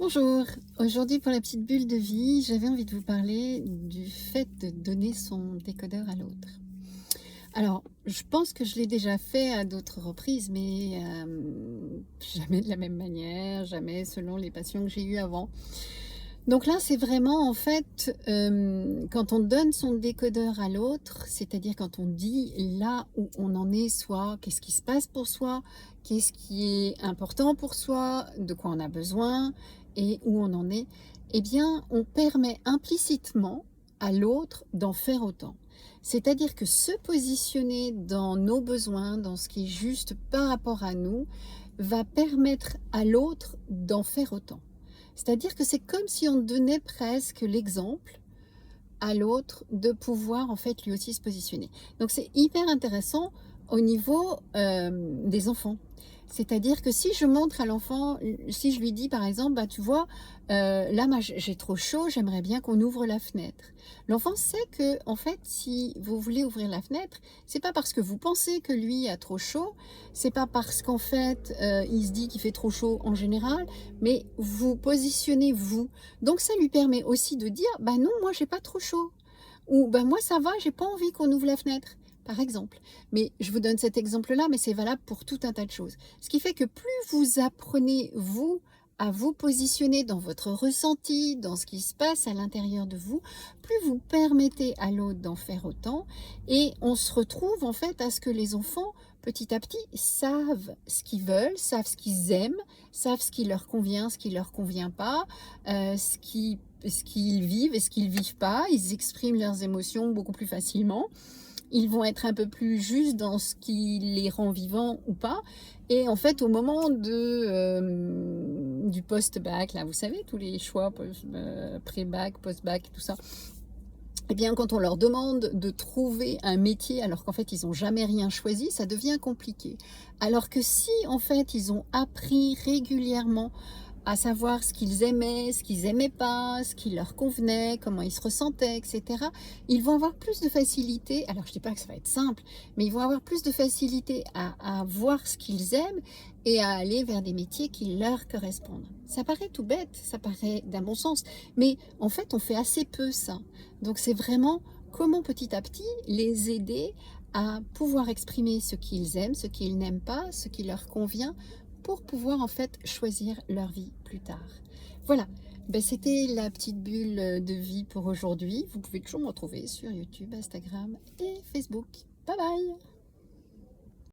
Bonjour, aujourd'hui pour la petite bulle de vie, j'avais envie de vous parler du fait de donner son décodeur à l'autre. Alors, je pense que je l'ai déjà fait à d'autres reprises, mais jamais de la même manière, jamais selon les passions que j'ai eues avant. Donc là, c'est vraiment en fait, quand on donne son décodeur à l'autre, c'est-à-dire quand on dit là où on en est, soit qu'est-ce qui se passe pour soi, qu'est-ce qui est important pour soi, de quoi on a besoin et où on en est, eh bien, on permet implicitement à l'autre d'en faire autant. C'est-à-dire que se positionner dans nos besoins, dans ce qui est juste par rapport à nous, va permettre à l'autre d'en faire autant. C'est-à-dire que c'est comme si on donnait presque l'exemple à l'autre de pouvoir en fait lui aussi se positionner. Donc c'est hyper intéressant au niveau des enfants. C'est-à-dire que si je montre à l'enfant, si je lui dis par exemple, bah tu vois, là moi j'ai trop chaud, j'aimerais bien qu'on ouvre la fenêtre. L'enfant sait que en fait, si vous voulez ouvrir la fenêtre, c'est pas parce que vous pensez que lui a trop chaud, c'est pas parce qu'en fait il se dit qu'il fait trop chaud en général, mais vous positionnez vous. Donc ça lui permet aussi de dire, bah non, moi j'ai pas trop chaud. Ou ben moi ça va, j'ai pas envie qu'on ouvre la fenêtre, par exemple. Mais je vous donne cet exemple-là, mais c'est valable pour tout un tas de choses. Ce qui fait que plus vous apprenez, vous, à vous positionner dans votre ressenti, dans ce qui se passe à l'intérieur de vous, plus vous permettez à l'autre d'en faire autant. Et on se retrouve en fait à ce que les enfants, petit à petit, savent ce qu'ils veulent, savent ce qu'ils aiment, savent ce qui leur convient, ce qui leur convient pas, ce qu'ils vivent et ce qu'ils vivent pas. Ils expriment leurs émotions beaucoup plus facilement. Ils vont être un peu plus justes dans ce qui les rend vivants ou pas. Et en fait, au moment du post-bac, là, vous savez, tous les choix pré-bac, post-bac, tout ça, eh bien, quand on leur demande de trouver un métier alors qu'en fait, ils n'ont jamais rien choisi, ça devient compliqué. Alors que si, en fait, ils ont appris régulièrement à savoir ce qu'ils aimaient, ce qu'ils n'aimaient pas, ce qui leur convenait, comment ils se ressentaient, etc., ils vont avoir plus de facilité, alors je ne dis pas que ça va être simple, mais ils vont avoir plus de facilité à voir ce qu'ils aiment et à aller vers des métiers qui leur correspondent. Ça paraît tout bête, ça paraît d'un bon sens, mais en fait, on fait assez peu ça. Donc c'est vraiment comment petit à petit les aider à pouvoir exprimer ce qu'ils aiment, ce qu'ils n'aiment pas, ce qui leur convient, pour pouvoir en fait choisir leur vie plus tard. Voilà, ben, c'était la petite bulle de vie pour aujourd'hui. Vous pouvez toujours me retrouver sur YouTube, Instagram et Facebook. Bye bye!